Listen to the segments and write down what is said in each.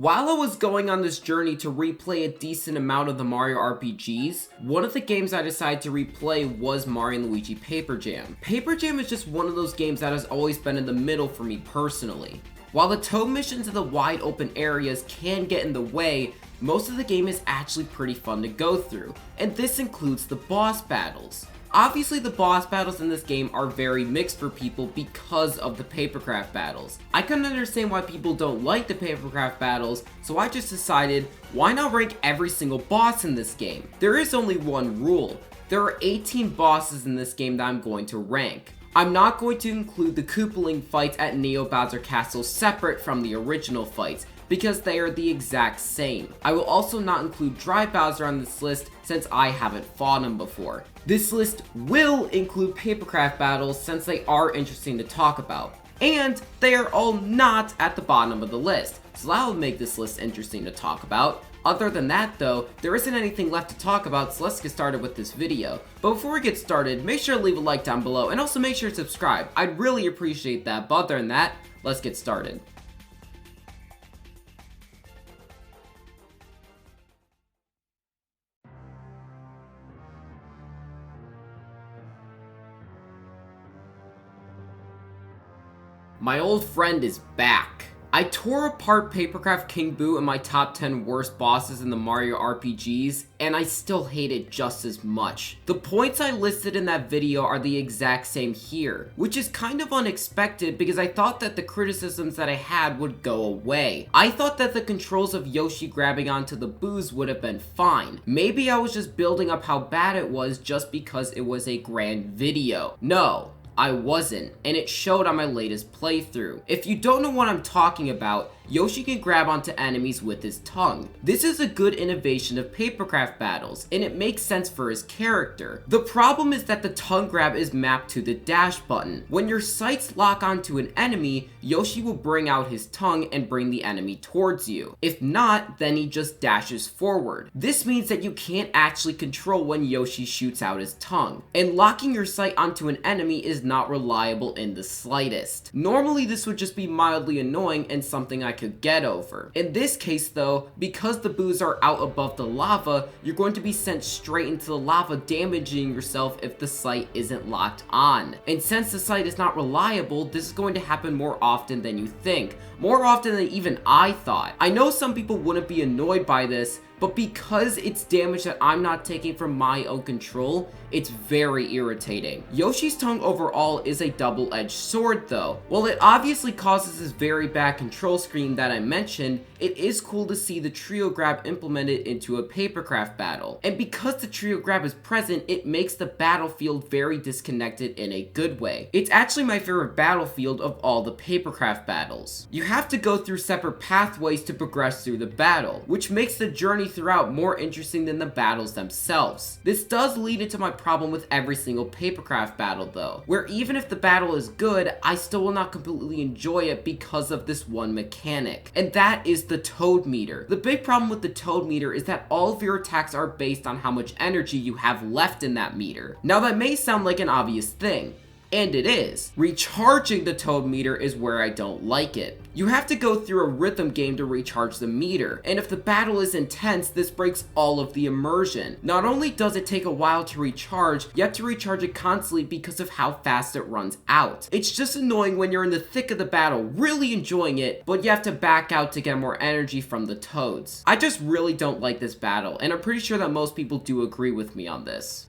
While I was going on this journey to replay a decent amount of the Mario RPGs, one of the games I decided to replay was Mario & Luigi Paper Jam. Paper Jam is just one of those games that has always been in the middle for me personally. While the toad missions in the wide open areas can get in the way, most of the game is actually pretty fun to go through, and this includes the boss battles. Obviously, the boss battles in this game are very mixed for people because of the papercraft battles. I couldn't understand why people don't like the papercraft battles, so I just decided, why not rank every single boss in this game? There is only one rule. There are 18 bosses in this game that I'm going to rank. I'm not going to include the Koopaling fights at Neo Bowser Castle separate from the original fights, because they are the exact same. I will also not include Dry Bowser on this list since I haven't fought him before. This list will include papercraft battles since they are interesting to talk about. And they are all not at the bottom of the list, so that will make this list interesting to talk about. Other than that though, there isn't anything left to talk about, so let's get started with this video. But before we get started, make sure to leave a like down below and also make sure to subscribe. I'd really appreciate that, but other than that, let's get started. My old friend is back. I tore apart Papercraft King Boo in my top 10 worst bosses in the Mario RPGs, and I still hate it just as much. The points I listed in that video are the exact same here, which is kind of unexpected because I thought that the criticisms that I had would go away. I thought that the controls of Yoshi grabbing onto the boos would have been fine. Maybe I was just building up how bad it was just because it was a grand video. No, I wasn't, and it showed on my latest playthrough. If you don't know what I'm talking about, Yoshi can grab onto enemies with his tongue. This is a good innovation of papercraft battles, and it makes sense for his character. The problem is that the tongue grab is mapped to the dash button. When your sights lock onto an enemy, Yoshi will bring out his tongue and bring the enemy towards you. If not, then he just dashes forward. This means that you can't actually control when Yoshi shoots out his tongue, and locking your sight onto an enemy is not reliable in the slightest. Normally this would just be mildly annoying and something I could get over. In this case though, because the boos are out above the lava, you're going to be sent straight into the lava, damaging yourself if the sight isn't locked on. And since the sight is not reliable, this is going to happen more often than you think. More often than even I thought. I know some people wouldn't be annoyed by this, but because it's damage that I'm not taking from my own control, it's very irritating. Yoshi's tongue overall is a double-edged sword though. While it obviously causes this very bad control screen that I mentioned, it is cool to see the trio grab implemented into a papercraft battle. And because the trio grab is present, it makes the battlefield very disconnected in a good way. It's actually my favorite battlefield of all the papercraft battles. You have to go through separate pathways to progress through the battle, which makes the journey throughout more interesting than the battles themselves. This does lead into my problem with every single papercraft battle though, where even if the battle is good, I still will not completely enjoy it because of this one mechanic, and that is the toad meter. The big problem with the toad meter is that all of your attacks are based on how much energy you have left in that meter. Now that may sound like an obvious thing, and it is. Recharging the toad meter is where I don't like it. You have to go through a rhythm game to recharge the meter, and if the battle is intense, this breaks all of the immersion. Not only does it take a while to recharge, you have to recharge it constantly because of how fast it runs out. It's just annoying when you're in the thick of the battle, really enjoying it, but you have to back out to get more energy from the toads. I just really don't like this battle, and I'm pretty sure that most people do agree with me on this.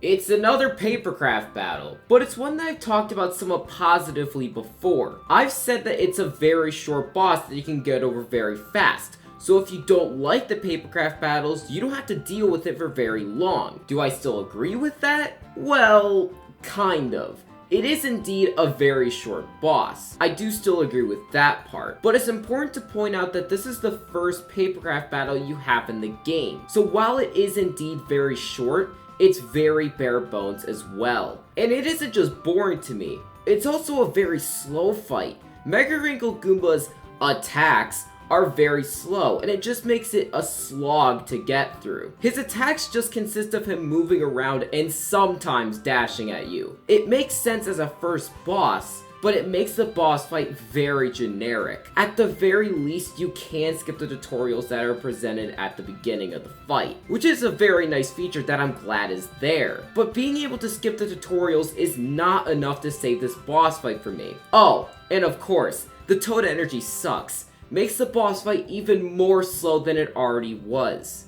It's another papercraft battle, but it's one that I've talked about somewhat positively before. I've said that it's a very short boss that you can get over very fast, so if you don't like the papercraft battles, you don't have to deal with it for very long. Do I still agree with that? Well, kind of. It is indeed a very short boss. I do still agree with that part, but it's important to point out that this is the first papercraft battle you have in the game. So while it is indeed very short, it's very bare bones as well. And it isn't just boring to me, it's also a very slow fight. Mega Wrinkle Goomba's attacks are very slow, and it just makes it a slog to get through. His attacks just consist of him moving around and sometimes dashing at you. It makes sense as a first boss, but it makes the boss fight very generic. At the very least, you can skip the tutorials that are presented at the beginning of the fight, which is a very nice feature that I'm glad is there. But being able to skip the tutorials is not enough to save this boss fight for me. Oh, and of course, the toad energy sucks. Makes the boss fight even more slow than it already was.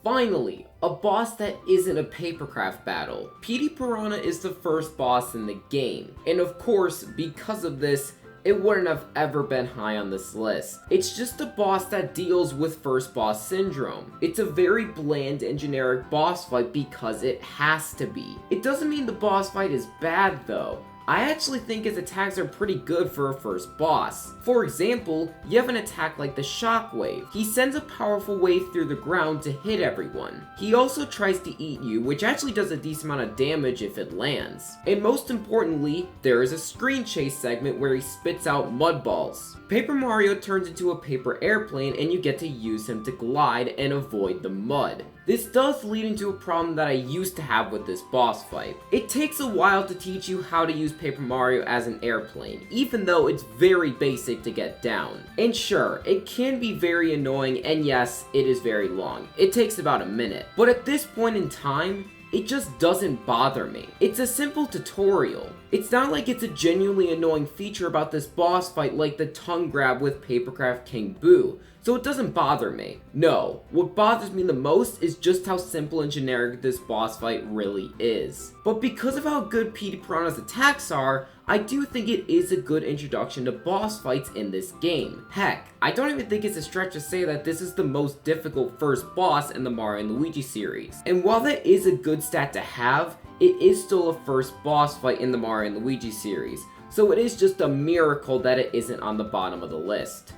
Finally, a boss that isn't a papercraft battle. Petey Piranha is the first boss in the game, and of course, because of this, it wouldn't have ever been high on this list. It's just a boss that deals with first boss syndrome. It's a very bland and generic boss fight because it has to be. It doesn't mean the boss fight is bad though. I actually think his attacks are pretty good for a first boss. For example, you have an attack like the Shockwave. He sends a powerful wave through the ground to hit everyone. He also tries to eat you, which actually does a decent amount of damage if it lands. And most importantly, there is a screen chase segment where he spits out mud balls. Paper Mario turns into a paper airplane and you get to use him to glide and avoid the mud. This does lead into a problem that I used to have with this boss fight. It takes a while to teach you how to use Paper Mario as an airplane, even though it's very basic to get down. And sure, it can be very annoying, and yes, it is very long. It takes about a minute. But at this point in time, it just doesn't bother me. It's a simple tutorial. It's not like it's a genuinely annoying feature about this boss fight like the tongue grab with Papercraft King Boo, so it doesn't bother me. No, what bothers me the most is just how simple and generic this boss fight really is. But because of how good Petey Piranha's attacks are, I do think it is a good introduction to boss fights in this game. Heck, I don't even think it's a stretch to say that this is the most difficult first boss in the Mario and Luigi series. And while that is a good stat to have, it is still a first boss fight in the Mario and Luigi series, so it is just a miracle that it isn't on the bottom of the list.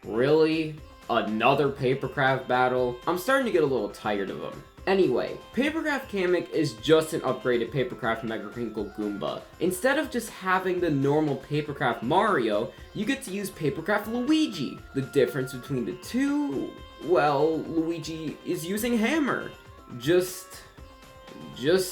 Really? Another Papercraft battle? I'm starting to get a little tired of them. Anyway, Papercraft Kamek is just an upgraded Papercraft Mega Crinkle Goomba. Instead of just having the normal Papercraft Mario, you get to use Papercraft Luigi. The difference between the two? Well, Luigi is using hammer. Just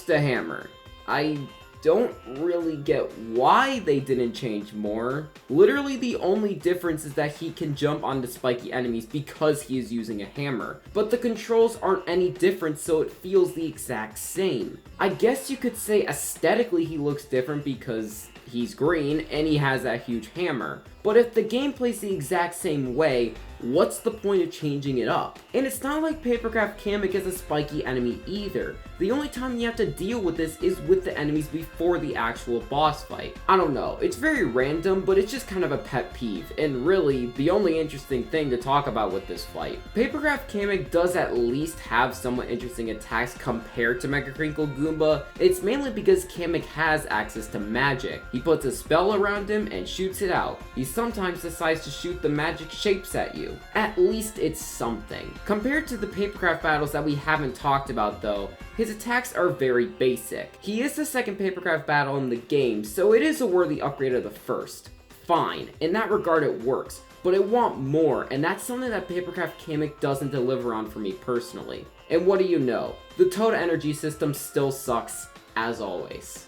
a hammer. I don't really get why they didn't change more. Literally the only difference is that he can jump onto spiky enemies because he is using a hammer, but the controls aren't any different, so it feels the exact same. I guess you could say aesthetically he looks different because he's green and he has that huge hammer, but if the game plays the exact same way, what's the point of changing it up? And it's not like Papercraft Kamek is a spiky enemy either. The only time you have to deal with this is with the enemies before the actual boss fight. I don't know, it's very random, but it's just kind of a pet peeve, and really, the only interesting thing to talk about with this fight. Papercraft Kamek does at least have somewhat interesting attacks compared to Mega Crinkle Goomba. It's mainly because Kamek has access to magic. He puts a spell around him and shoots it out. He sometimes decides to shoot the magic shapes at you. At least it's something. Compared to the Papercraft battles that we haven't talked about though, his attacks are very basic. He is the second Papercraft battle in the game, so it is a worthy upgrade of the first. Fine, in that regard it works, but I want more, and that's something that Papercraft Kamek doesn't deliver on for me personally. And what do you know? The Toad energy system still sucks, as always.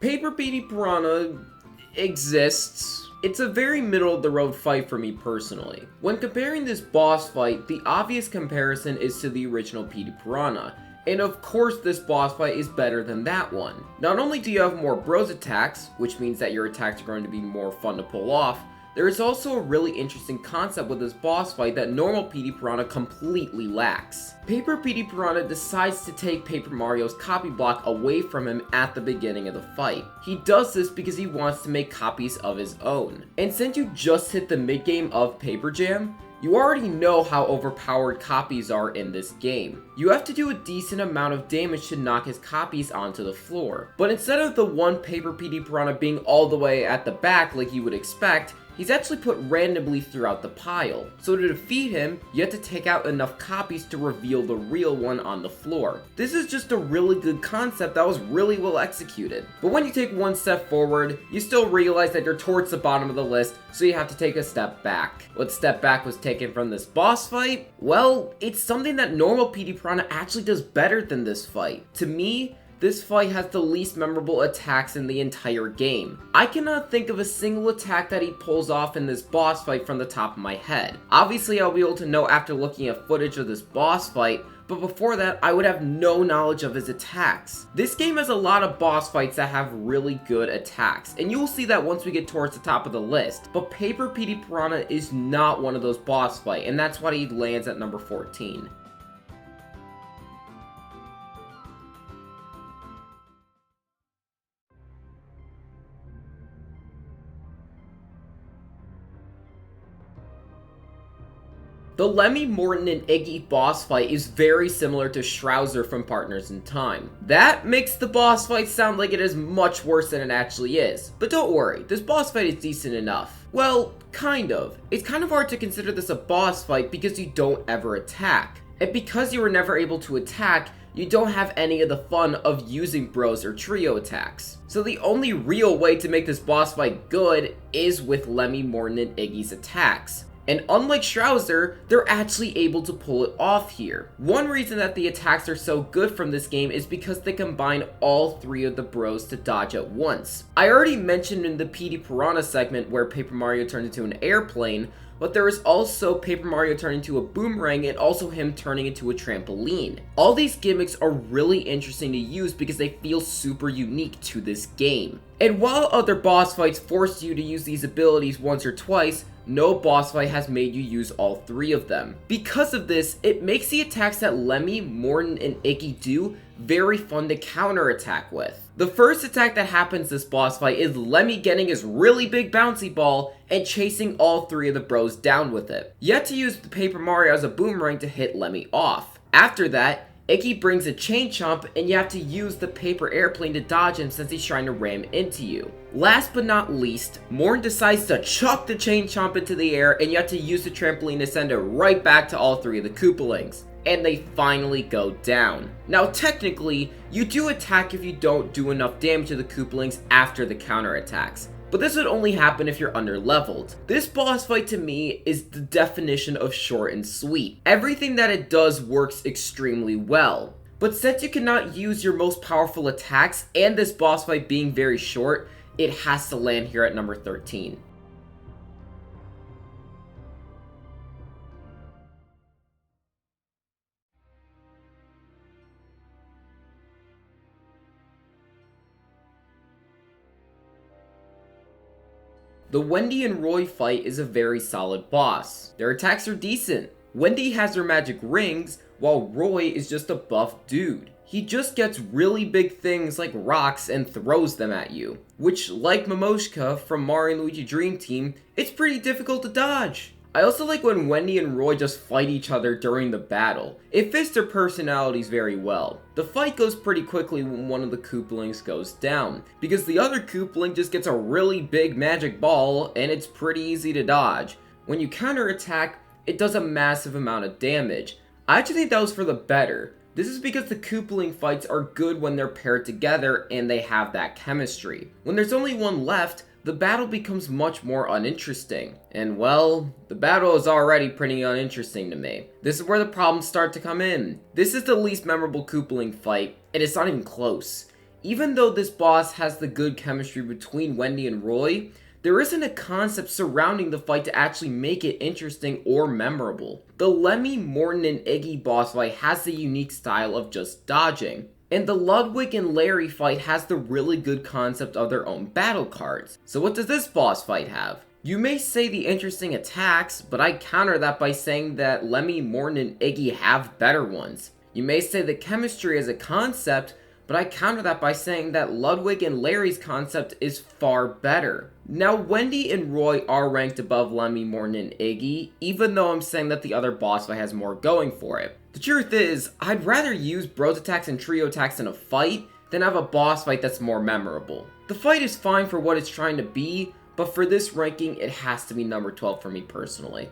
Paper Petey Piranha exists. It's a very middle-of-the-road fight for me personally. When comparing this boss fight, the obvious comparison is to the original Petey Piranha, and of course this boss fight is better than that one. Not only do you have more bros attacks, which means that your attacks are going to be more fun to pull off, There is also a really interesting concept with this boss fight that normal PD Piranha completely lacks. Paper PD Piranha decides to take Paper Mario's copy block away from him at the beginning of the fight. He does this because he wants to make copies of his own. And since you just hit the mid-game of Paper Jam, you already know how overpowered copies are in this game. You have to do a decent amount of damage to knock his copies onto the floor. But instead of the one Paper PD Piranha being all the way at the back like you would expect, he's actually put randomly throughout the pile. So to defeat him, you have to take out enough copies to reveal the real one on the floor. This is just a really good concept that was really well executed. But when you take one step forward, you still realize that you're towards the bottom of the list, so you have to take a step back. What step back was taken from this boss fight? Well, it's something that normal PD Piranha actually does better than this fight. To me, this fight has the least memorable attacks in the entire game. I cannot think of a single attack that he pulls off in this boss fight from the top of my head. Obviously, I'll be able to know after looking at footage of this boss fight, but before that, I would have no knowledge of his attacks. This game has a lot of boss fights that have really good attacks, and you will see that once we get towards the top of the list. But Paper PD Piranha is not one of those boss fights, and that's why he lands at number 14. The Lemmy, Morton, and Iggy boss fight is very similar to Shroob from Partners in Time. That makes the boss fight sound like it is much worse than it actually is. But don't worry, this boss fight is decent enough. Well, kind of. It's kind of hard to consider this a boss fight because you don't ever attack. And because you were never able to attack, you don't have any of the fun of using bros or trio attacks. So the only real way to make this boss fight good is with Lemmy, Morton, and Iggy's attacks. And unlike Shroob, they're actually able to pull it off here. One reason that the attacks are so good from this game is because they combine all three of the bros to dodge at once. I already mentioned in the PD Piranha segment where Paper Mario turned into an airplane, but there is also Paper Mario turning into a boomerang and also him turning into a trampoline. All these gimmicks are really interesting to use because they feel super unique to this game. And while other boss fights force you to use these abilities once or twice, no boss fight has made you use all three of them. Because of this, it makes the attacks that Lemmy, Morton, and Iggy do very fun to counterattack with. The first attack that happens this boss fight is Lemmy getting his really big bouncy ball and chasing all three of the bros down with it. You have to use the Paper Mario as a boomerang to hit Lemmy off. After that, Iggy brings a chain chomp and you have to use the paper airplane to dodge him since he's trying to ram into you. Last but not least, Morton decides to chuck the chain chomp into the air and you have to use the trampoline to send it right back to all three of the Koopalings. And they finally go down. Now technically, you do attack if you don't do enough damage to the Koopalings after the counterattacks. But this would only happen if you're under-leveled. This boss fight to me is the definition of short and sweet. Everything that it does works extremely well. But since you cannot use your most powerful attacks and this boss fight being very short, it has to land here at number 13. The Wendy and Roy fight is a very solid boss. Their attacks are decent. Wendy has her magic rings, while Roy is just a buff dude. He just gets really big things like rocks and throws them at you, which, like Momoshka from Mario and Luigi Dream Team, it's pretty difficult to dodge. I also like when Wendy and Roy just fight each other during the battle. It fits their personalities very well. The fight goes pretty quickly when one of the Koopalings goes down, because the other Koopaling just gets a really big magic ball and it's pretty easy to dodge. When you counterattack, it does a massive amount of damage. I actually think that was for the better. This is because the Koopaling fights are good when they're paired together and they have that chemistry. When there's only one left, the battle becomes much more uninteresting. And well, the battle is already pretty uninteresting to me. This is where the problems start to come in. This is the least memorable Koopaling fight, and it's not even close. Even though this boss has the good chemistry between Wendy and Roy, there isn't a concept surrounding the fight to actually make it interesting or memorable. The Lemmy, Morton, and Iggy boss fight has the unique style of just dodging. And the Ludwig and Larry fight has the really good concept of their own battle cards. So what does this boss fight have? You may say the interesting attacks, but I counter that by saying that Lemmy, Morton, and Iggy have better ones. You may say the chemistry as a concept, but I counter that by saying that Ludwig and Larry's concept is far better. Now, Wendy and Roy are ranked above Lemmy, Morton, and Iggy, even though I'm saying that the other boss fight has more going for it. The truth is, I'd rather use bros attacks and trio attacks in a fight than have a boss fight that's more memorable. The fight is fine for what it's trying to be, but for this ranking, it has to be number 12 for me personally.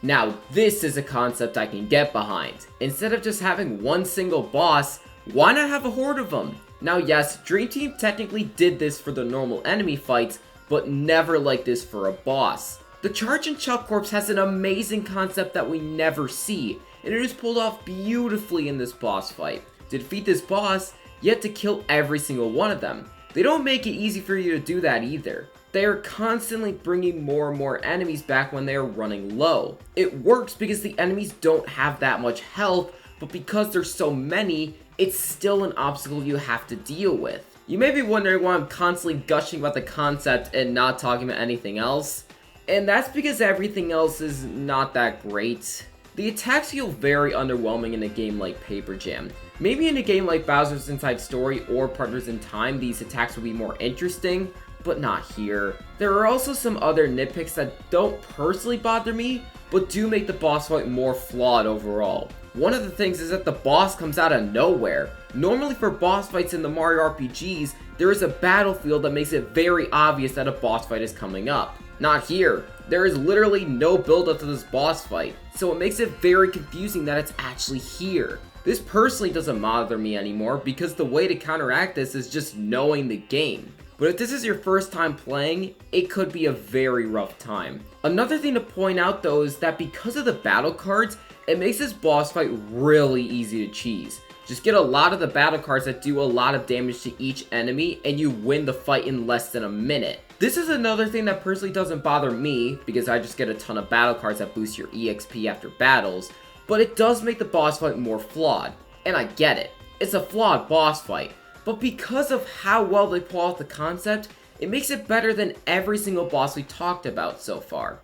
Now, this is a concept I can get behind. Instead of just having one single boss, why not have a horde of them? Now yes, Dream Team technically did this for the normal enemy fights, but never like this for a boss. The Charge and Chuck Corps has an amazing concept that we never see, and it is pulled off beautifully in this boss fight. To defeat this boss, you have to kill every single one of them. They don't make it easy for you to do that either. They are constantly bringing more and more enemies back when they are running low. It works because the enemies don't have that much health, but because there's so many, it's still an obstacle you have to deal with. You may be wondering why I'm constantly gushing about the concept and not talking about anything else, and that's because everything else is not that great. The attacks feel very underwhelming in a game like Paper Jam. Maybe in a game like Bowser's Inside Story or Partners in Time, these attacks would be more interesting, but not here. There are also some other nitpicks that don't personally bother me, but do make the boss fight more flawed overall. One of the things is that the boss comes out of nowhere. Normally for boss fights in the Mario RPGs, there is a battlefield that makes it very obvious that a boss fight is coming up. Not here. There is literally no build up to this boss fight, so it makes it very confusing that it's actually here. This personally doesn't bother me anymore because the way to counteract this is just knowing the game. But if this is your first time playing, it could be a very rough time. Another thing to point out though is that because of the battle cards, it makes this boss fight really easy to cheese. Just get a lot of the battle cards that do a lot of damage to each enemy and you win the fight in less than a minute. This is another thing that personally doesn't bother me because I just get a ton of battle cards that boost your EXP after battles, but it does make the boss fight more flawed. And I get it. It's a flawed boss fight. But because of how well they pull off the concept, it makes it better than every single boss we talked about so far.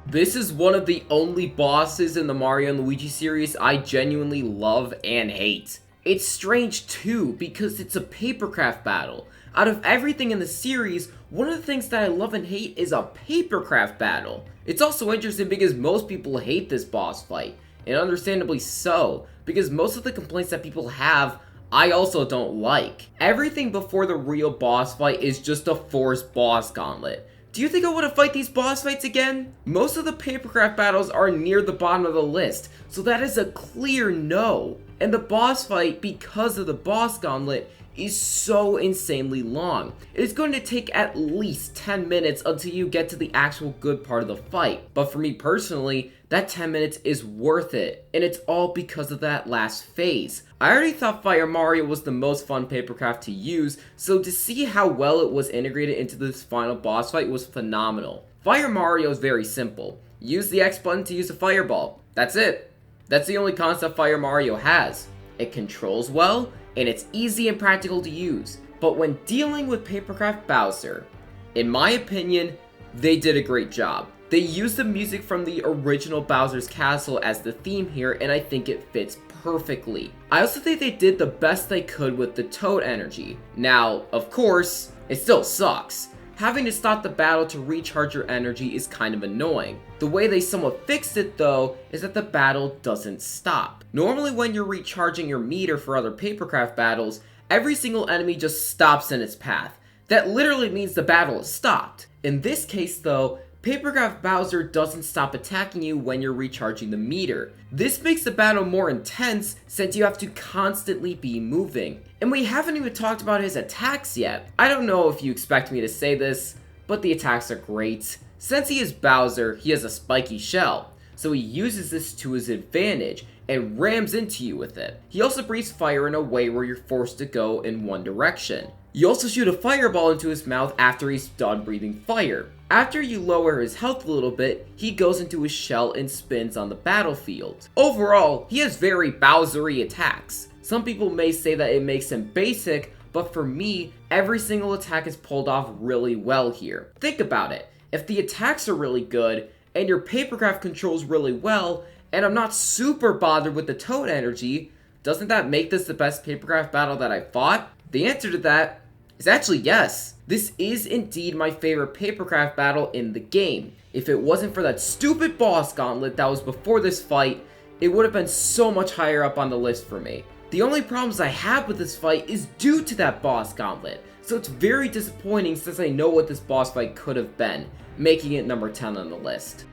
This is one of the only bosses in the Mario and Luigi series I genuinely love and hate. It's strange too, because it's a papercraft battle. Out of everything in the series, one of the things that I love and hate is a papercraft battle. It's also interesting because most people hate this boss fight, and understandably so, because most of the complaints that people have, I also don't like. Everything before the real boss fight is just a forced boss gauntlet. Do you think I want to fight these boss fights again? Most of the papercraft battles are near the bottom of the list, so that is a clear no. And the boss fight, because of the boss gauntlet, is so insanely long. It is going to take at least 10 minutes until you get to the actual good part of the fight. But for me personally, that 10 minutes is worth it, and it's all because of that last phase. I already thought Fire Mario was the most fun papercraft to use, so to see how well it was integrated into this final boss fight was phenomenal. Fire Mario is very simple. Use the X button to use a fireball. That's it. That's the only concept Fire Mario has. It controls well, and it's easy and practical to use. But when dealing with Papercraft Bowser, in my opinion, they did a great job. They used the music from the original Bowser's Castle as the theme here, and I think it fits perfectly. I also think they did the best they could with the Toad energy. Now, of course, it still sucks. Having to stop the battle to recharge your energy is kind of annoying. The way they somewhat fixed it though, is that the battle doesn't stop. Normally when you're recharging your meter for other papercraft battles, every single enemy just stops in its path. That literally means the battle is stopped. In this case though, Papercraft Bowser doesn't stop attacking you when you're recharging the meter. This makes the battle more intense since you have to constantly be moving. And we haven't even talked about his attacks yet. I don't know if you expect me to say this, but the attacks are great. Since he is Bowser, he has a spiky shell, so he uses this to his advantage and rams into you with it. He also breathes fire in a way where you're forced to go in one direction. You also shoot a fireball into his mouth after he's done breathing fire. After you lower his health a little bit, he goes into his shell and spins on the battlefield. Overall, he has very Bowser-y attacks. Some people may say that it makes him basic, but for me, every single attack is pulled off really well here. Think about it. If the attacks are really good, and your papercraft controls really well, and I'm not super bothered with the Toad energy, doesn't that make this the best papercraft battle that I fought? The answer to that is actually yes. This is indeed my favorite papercraft battle in the game. If it wasn't for that stupid boss gauntlet that was before this fight, it would have been so much higher up on the list for me. The only problems I have with this fight is due to that boss gauntlet, so it's very disappointing since I know what this boss fight could have been, making it number 10 on the list.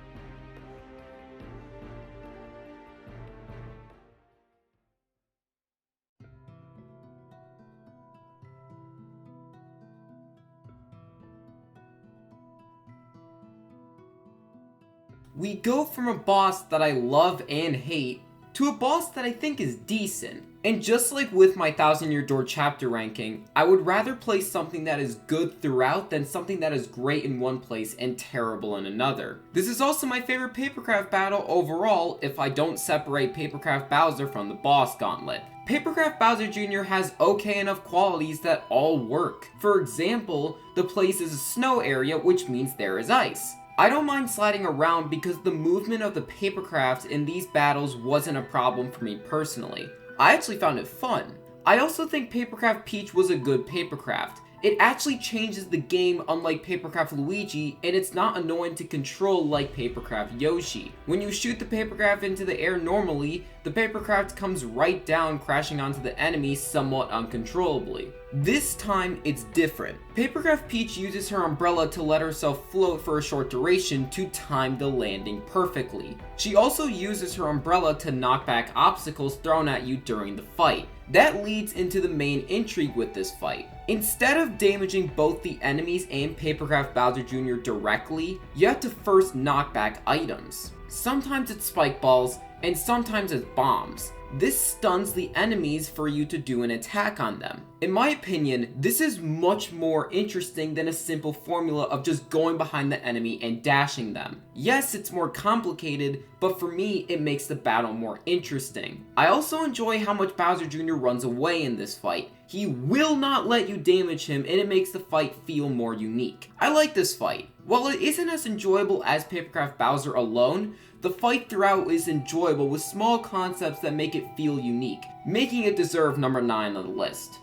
We go from a boss that I love and hate to a boss that I think is decent. And just like with my 1000 Year Door chapter ranking, I would rather play something that is good throughout than something that is great in one place and terrible in another. This is also my favorite papercraft battle overall if I don't separate papercraft Bowser from the boss gauntlet. Papercraft Bowser Jr. has okay enough qualities that all work. For example, the place is a snow area, which means there is ice. I don't mind sliding around because the movement of the papercraft in these battles wasn't a problem for me personally. I actually found it fun. I also think Papercraft Peach was a good papercraft. It actually changes the game unlike Papercraft Luigi, and it's not annoying to control like Papercraft Yoshi. When you shoot the papercraft into the air normally, the papercraft comes right down crashing onto the enemy somewhat uncontrollably. This time, it's different. Papercraft Peach uses her umbrella to let herself float for a short duration to time the landing perfectly. She also uses her umbrella to knock back obstacles thrown at you during the fight. That leads into the main intrigue with this fight. Instead of damaging both the enemies and Papercraft Bowser Jr. directly, you have to first knock back items. Sometimes it's spike balls, and sometimes it's bombs. This stuns the enemies for you to do an attack on them. In my opinion, this is much more interesting than a simple formula of just going behind the enemy and dashing them. Yes, it's more complicated, but for me, it makes the battle more interesting. I also enjoy how much Bowser Jr. runs away in this fight. He will not let you damage him, and it makes the fight feel more unique. I like this fight. While it isn't as enjoyable as Papercraft Bowser alone, the fight throughout is enjoyable with small concepts that make it feel unique, making it deserve number 9 on the list.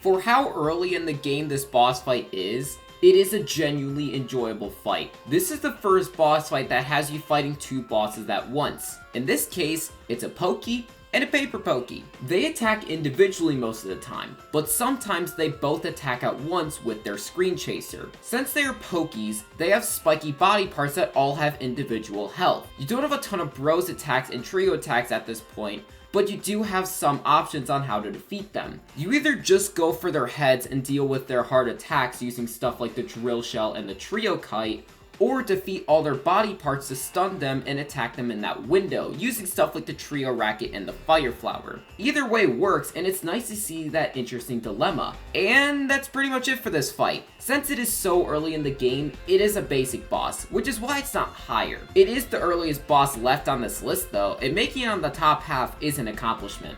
For how early in the game this boss fight is, it is a genuinely enjoyable fight. This is the first boss fight that has you fighting two bosses at once. In this case, it's a Pokey and a Paper Pokey. They attack individually most of the time, but sometimes they both attack at once with their Screen Chaser. Since they are Pokies, they have spiky body parts that all have individual health. You don't have a ton of Bros attacks and Trio attacks at this point, but you do have some options on how to defeat them. You either just go for their heads and deal with their hard attacks using stuff like the Drill Shell and the Trio Kite, or defeat all their body parts to stun them and attack them in that window, using stuff like the Trio Racket and the Fire Flower. Either way works, and it's nice to see that interesting dilemma. And that's pretty much it for this fight. Since it is so early in the game, it is a basic boss, which is why it's not higher. It is the earliest boss left on this list though, and making it on the top half is an accomplishment.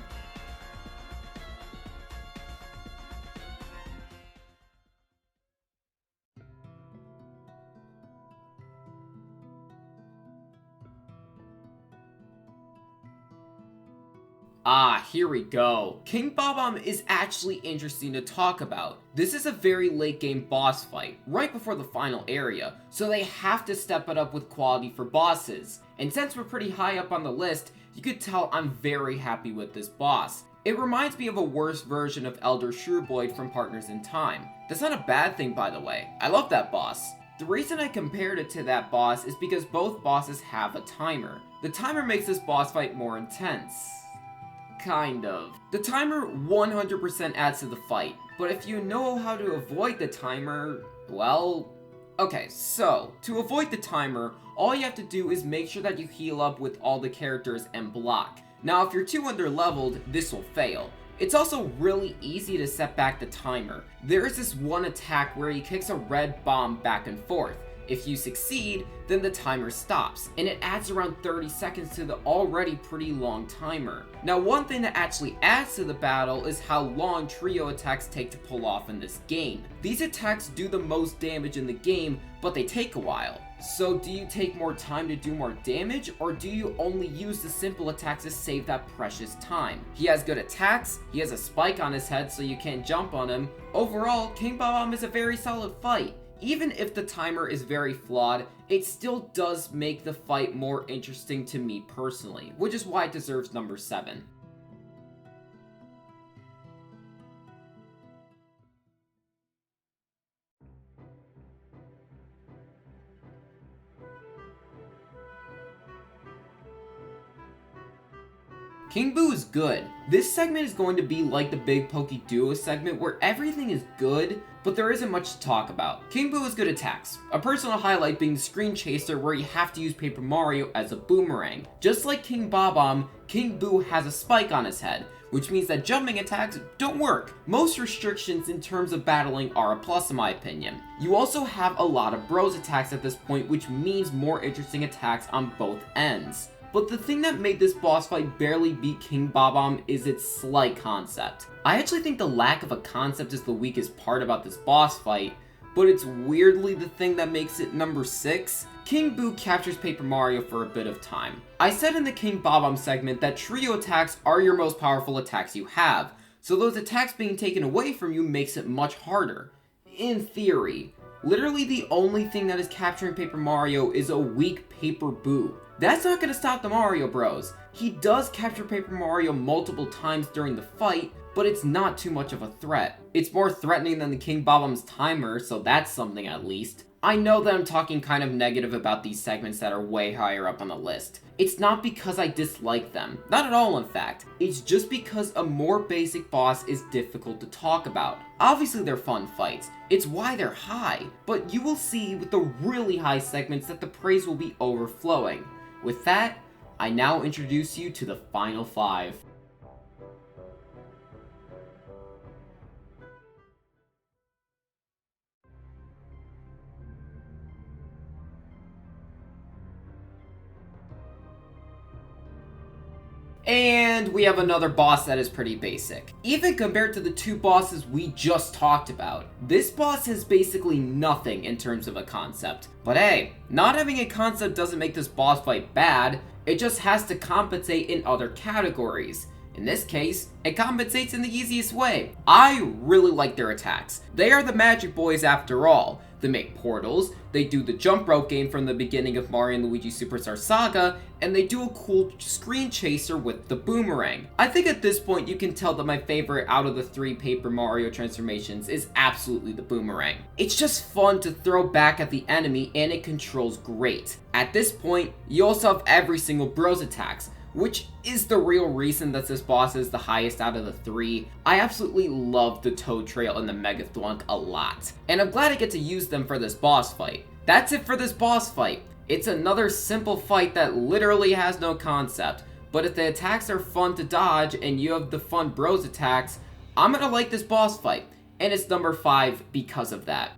Ah, here we go. King Bob-omb is actually interesting to talk about. This is a very late game boss fight, right before the final area, so they have to step it up with quality for bosses. And since we're pretty high up on the list, you could tell I'm very happy with this boss. It reminds me of a worse version of Elder Shroob from Partners in Time. That's not a bad thing, by the way. I love that boss. The reason I compared it to that boss is because both bosses have a timer. The timer makes this boss fight more intense. Kind of. The timer 100% adds to the fight, but if you know how to avoid the timer, well... Okay, so, to avoid the timer, all you have to do is make sure that you heal up with all the characters and block. Now, if you're too under-leveled, this will fail. It's also really easy to set back the timer. There is this one attack where he kicks a red bomb back and forth. If you succeed, then the timer stops, and it adds around 30 seconds to the already pretty long timer. Now, one thing that actually adds to the battle is how long trio attacks take to pull off in this game. These attacks do the most damage in the game, but they take a while. So do you take more time to do more damage, or do you only use the simple attacks to save that precious time? He has good attacks, he has a spike on his head so you can't jump on him. Overall, King Bob-omb is a very solid fight. Even if the timer is very flawed, it still does make the fight more interesting to me personally, which is why it deserves number 7. King Boo is good. This segment is going to be like the Big Pokey Duo segment where everything is good, but there isn't much to talk about. King Boo has good attacks, a personal highlight being the Screen Chaser where you have to use Paper Mario as a boomerang. Just like King Bob-omb, King Boo has a spike on his head, which means that jumping attacks don't work. Most restrictions in terms of battling are a plus in my opinion. You also have a lot of bros attacks at this point, which means more interesting attacks on both ends. But the thing that made this boss fight barely beat King Bob-omb is its slight concept. I actually think the lack of a concept is the weakest part about this boss fight, but it's weirdly the thing that makes it number 6. King Boo captures Paper Mario for a bit of time. I said in the King Bob-omb segment that trio attacks are your most powerful attacks you have, so those attacks being taken away from you makes it much harder. In theory. Literally the only thing that is capturing Paper Mario is a weak Paper Boo. That's not gonna stop the Mario Bros. He does capture Paper Mario multiple times during the fight, but it's not too much of a threat. It's more threatening than the King Bob-omb's timer, so that's something at least. I know that I'm talking kind of negative about these segments that are way higher up on the list. It's not because I dislike them. Not at all, in fact. It's just because a more basic boss is difficult to talk about. Obviously, they're fun fights. It's why they're high. But you will see with the really high segments that the praise will be overflowing. With that, I now introduce you to the final 5. And we have another boss that is pretty basic. Even compared to the 2 bosses we just talked about, this boss has basically nothing in terms of a concept. But hey, not having a concept doesn't make this boss fight bad, it just has to compensate in other categories. In this case, it compensates in the easiest way. I really like their attacks. They are the Magic Boys after all. They make portals, they do the jump rope game from the beginning of Mario & Luigi Superstar Saga, and they do a cool screen chaser with the boomerang. I think at this point you can tell that my favorite out of the 3 Paper Mario transformations is absolutely the boomerang. It's just fun to throw back at the enemy and it controls great. At this point, you also have every single Bros attacks, which is the real reason that this boss is the highest out of the 3. I absolutely love the Toad Trail and the Mega Thwunk a lot, and I'm glad I get to use them for this boss fight. That's it for this boss fight. It's another simple fight that literally has no concept, but if the attacks are fun to dodge and you have the fun Bros attacks, I'm gonna like this boss fight, and it's number 5 because of that.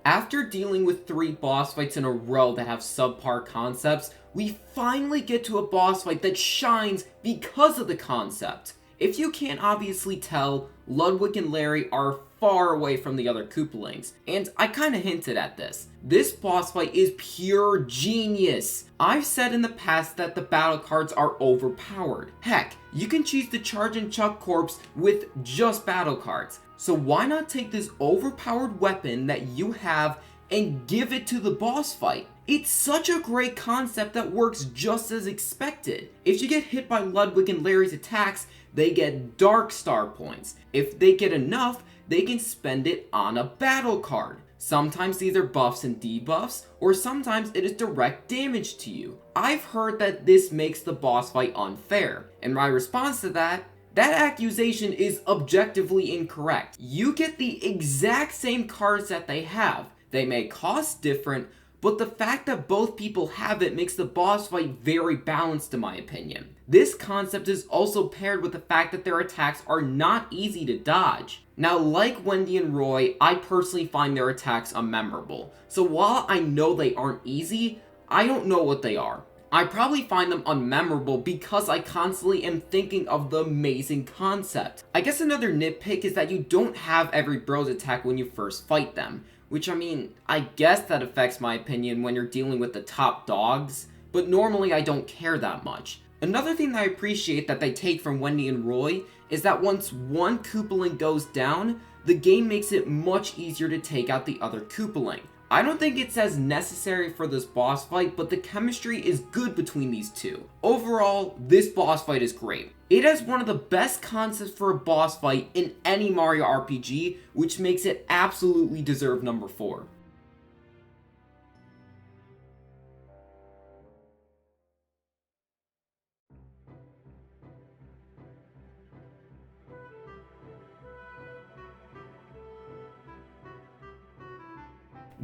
After dealing with 3 boss fights in a row that have subpar concepts, we finally get to a boss fight that shines because of the concept. If you can't obviously tell, Ludwig and Larry are far away from the other Koopalings, and I kinda hinted at this. This boss fight is pure genius! I've said in the past that the battle cards are overpowered. Heck, you can cheese the Charge and Chuck Corpse with just battle cards. So why not take this overpowered weapon that you have and give it to the boss fight. It's such a great concept that works just as expected. If you get hit by Ludwig and Larry's attacks, they get Dark Star points. If they get enough, they can spend it on a battle card. Sometimes these are buffs and debuffs, or sometimes it is direct damage to you. I've heard that this makes the boss fight unfair, and my response to that accusation is objectively incorrect. You get the exact same cards that they have. They may cost different, but the fact that both people have it makes the boss fight very balanced in my opinion. This concept is also paired with the fact that their attacks are not easy to dodge. Now, like Wendy and Roy, I personally find their attacks unmemorable. So while I know they aren't easy, I don't know what they are. I probably find them unmemorable because I constantly am thinking of the amazing concept. I guess another nitpick is that you don't have every bros attack when you first fight them. Which, I mean, I guess that affects my opinion when you're dealing with the top dogs, but normally I don't care that much. Another thing that I appreciate that they take from Wendy and Roy is that once one Koopaling goes down, the game makes it much easier to take out the other Koopaling. I don't think it's as necessary for this boss fight, but the chemistry is good between these two. Overall, this boss fight is great. It has one of the best concepts for a boss fight in any Mario RPG, which makes it absolutely deserve number 4.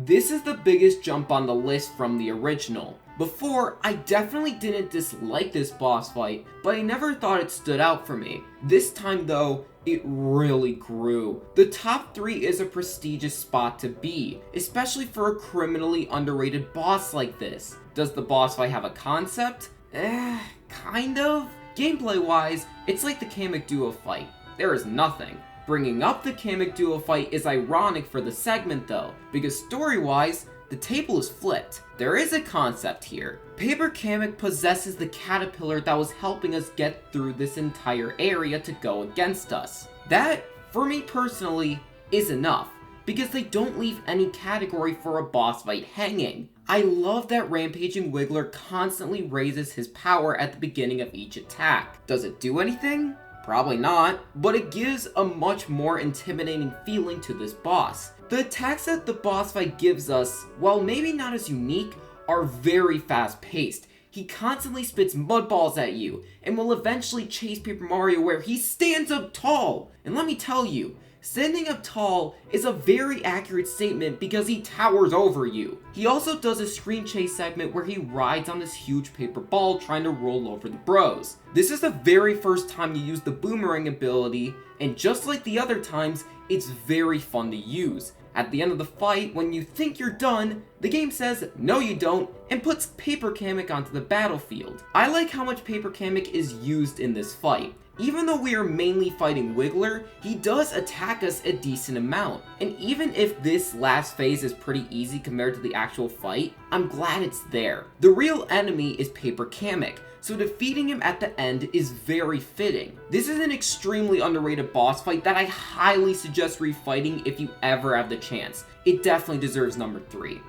This is the biggest jump on the list from the original. Before, I definitely didn't dislike this boss fight, but I never thought it stood out for me. This time though, it really grew. The top 3 is a prestigious spot to be, especially for a criminally underrated boss like this. Does the boss fight have a concept? Kind of. Gameplay wise, it's like the Kamek Duo fight. There is nothing. Bringing up the Kamek Duo fight is ironic for the segment though, because story-wise, the table is flipped. There is a concept here. Paper Kamek possesses the caterpillar that was helping us get through this entire area to go against us. That, for me personally, is enough, because they don't leave any category for a boss fight hanging. I love that Rampaging Wiggler constantly raises his power at the beginning of each attack. Does it do anything? Probably not, but it gives a much more intimidating feeling to this boss. The attacks that the boss fight gives us, while maybe not as unique, are very fast paced. He constantly spits mud balls at you, and will eventually chase Paper Mario where he stands up tall. And let me tell you, standing up tall is a very accurate statement because he towers over you. He also does a screen chase segment where he rides on this huge paper ball trying to roll over the bros. This is the very first time you use the boomerang ability, and just like the other times, it's very fun to use. At the end of the fight, when you think you're done, the game says, no you don't, and puts Paper Kamek onto the battlefield. I like how much Paper Kamek is used in this fight. Even though we are mainly fighting Wiggler, he does attack us a decent amount. And even if this last phase is pretty easy compared to the actual fight, I'm glad it's there. The real enemy is Paper Kamek, so defeating him at the end is very fitting. This is an extremely underrated boss fight that I highly suggest refighting if you ever have the chance. It definitely deserves number 3.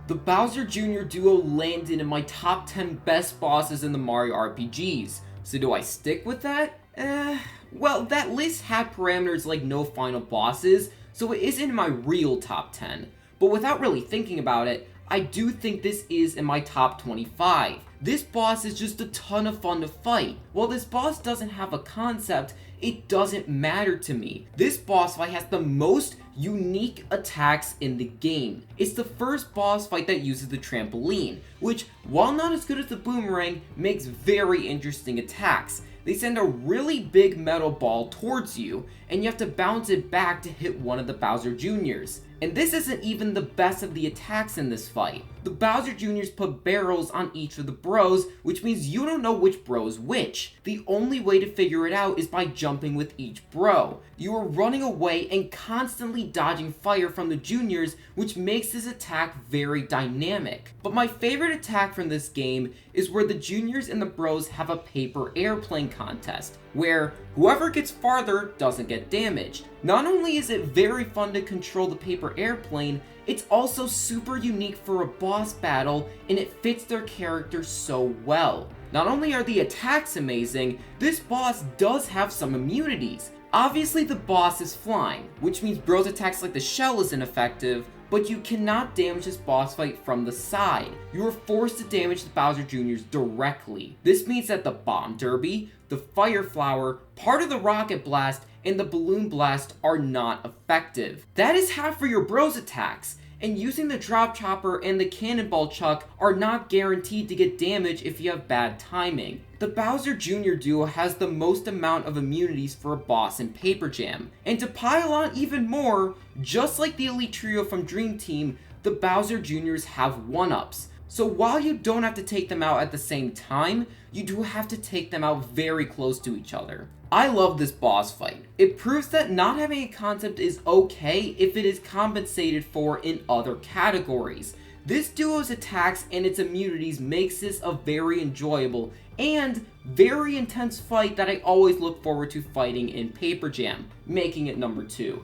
The Bowser Jr. duo landed in my top 10 best bosses in the Mario RPGs. So do I stick with that? Well, that list had parameters like no final bosses, so it isn't in my real top 10. But without really thinking about it, I do think this is in my top 25. This boss is just a ton of fun to fight. While this boss doesn't have a concept, it doesn't matter to me. This boss fight has the most unique attacks in the game. It's the first boss fight that uses the trampoline, which, while not as good as the boomerang, makes very interesting attacks. They send a really big metal ball towards you, and you have to bounce it back to hit one of the Bowser Jr.'s. And this isn't even the best of the attacks in this fight. the Bowser Jr.'s put barrels on each of the bros, which means you don't know which bro is which. The only way to figure it out is by jumping with each bro. You are running away and constantly dodging fire from the juniors, which makes this attack very dynamic. But my favorite attack from this game is where the juniors and the bros have a paper airplane contest, where whoever gets farther doesn't get damaged. Not only is it very fun to control the paper airplane, it's also super unique for a boss battle, and it fits their character so well. Not only are the attacks amazing, this boss does have some immunities. Obviously the boss is flying, which means Bro's attacks like the shell is ineffective, but you cannot damage this boss fight from the side. You are forced to damage the Bowser Jr.'s directly. This means that the Bomb Derby, the Fire Flower, part of the Rocket Blast, and the Balloon Blast are not effective. That is half for your Bro's attacks, and using the Drop Chopper and the Cannonball Chuck are not guaranteed to get damage if you have bad timing. The Bowser Jr. duo has the most amount of immunities for a boss in Paper Jam, and to pile on even more, just like the Elite Trio from Dream Team, the Bowser Jr.'s have 1-ups. So while you don't have to take them out at the same time, you do have to take them out very close to each other. I love this boss fight. It proves that not having a concept is okay if it is compensated for in other categories. This duo's attacks and its immunities makes this a very enjoyable and very intense fight that I always look forward to fighting in Paper Jam, making it number 2.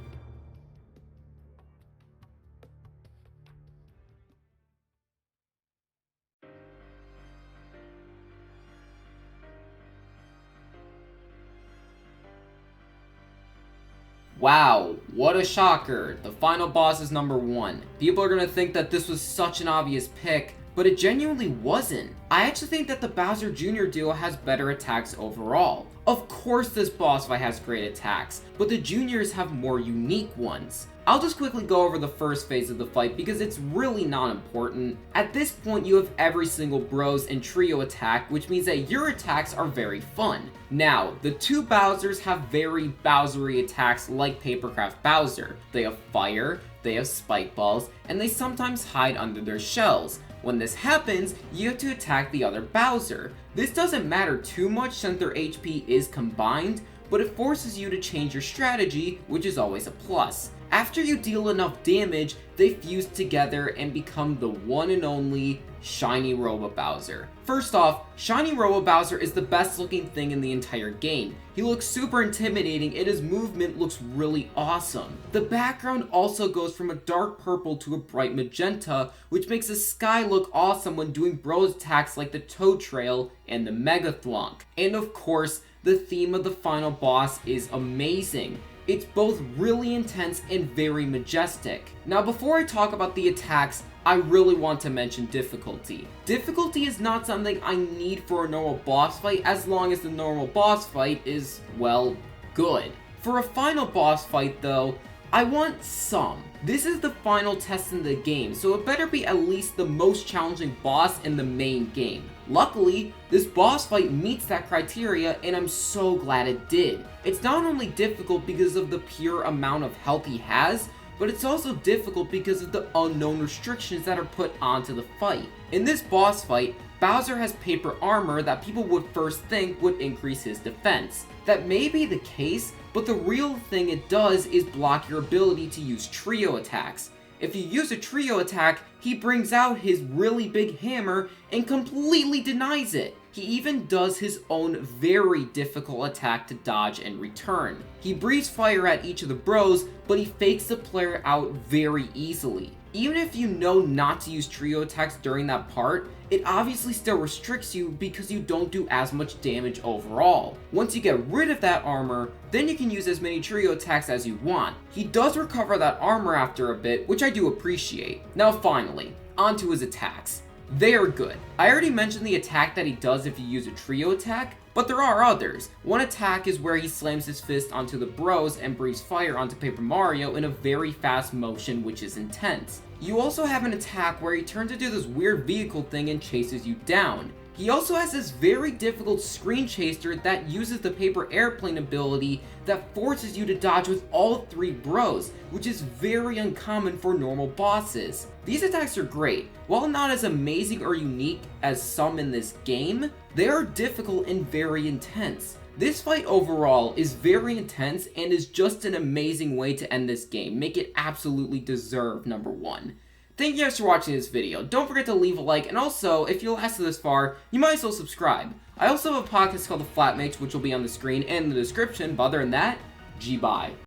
Wow, what a shocker. The final boss is number 1. People are gonna think that this was such an obvious pick, but it genuinely wasn't. I actually think that the Bowser Jr. duo has better attacks overall. Of course this boss fight has great attacks, but the juniors have more unique ones. I'll just quickly go over the first phase of the fight because it's really not important. At this point you have every single bros and trio attack, which means that your attacks are very fun. Now, the two Bowsers have very Bowsery attacks like Papercraft Bowser. They have fire, they have spike balls, and they sometimes hide under their shells. When this happens, you have to attack the other Bowser. This doesn't matter too much since their HP is combined, but it forces you to change your strategy, which is always a plus. After you deal enough damage, they fuse together and become the one and only Shiny Robo Bowser. First off, Shiny Robo Bowser is the best looking thing in the entire game. He looks super intimidating and his movement looks really awesome. The background also goes from a dark purple to a bright magenta, which makes the sky look awesome when doing bros attacks like the Toad Trail and the Mega Thwonk. And of course, the theme of the final boss is amazing. It's both really intense and very majestic. Now before I talk about the attacks, I really want to mention difficulty. Difficulty is not something I need for a normal boss fight as long as the normal boss fight is, well, good. For a final boss fight though, I want some. This is the final test in the game, so it better be at least the most challenging boss in the main game. Luckily, this boss fight meets that criteria and I'm so glad it did. It's not only difficult because of the pure amount of health he has, but it's also difficult because of the unknown restrictions that are put onto the fight. In this boss fight, Bowser has paper armor that people would first think would increase his defense. That may be the case, but the real thing it does is block your ability to use trio attacks. If you use a trio attack, he brings out his really big hammer and completely denies it. He even does his own very difficult attack to dodge and return. He breathes fire at each of the bros, but he fakes the player out very easily. Even if you know not to use trio attacks during that part, it obviously still restricts you because you don't do as much damage overall. Once you get rid of that armor, then you can use as many trio attacks as you want. He does recover that armor after a bit, which I do appreciate. Now finally, onto his attacks. They are good. I already mentioned the attack that he does if you use a trio attack, but there are others. One attack is where he slams his fist onto the bros and breathes fire onto Paper Mario in a very fast motion, which is intense. You also have an attack where he turns into this weird vehicle thing and chases you down. He also has this very difficult screen chaser that uses the paper airplane ability that forces you to dodge with all 3 bros, which is very uncommon for normal bosses. These attacks are great. While not as amazing or unique as some in this game, they are difficult and very intense. This fight overall is very intense and is just an amazing way to end this game. Make it absolutely deserve number 1. Thank you guys for watching this video. Don't forget to leave a like, and also, if you lasted this far, you might as well subscribe. I also have a podcast called The Flatmates, which will be on the screen and in the description, but other than that, G-bye.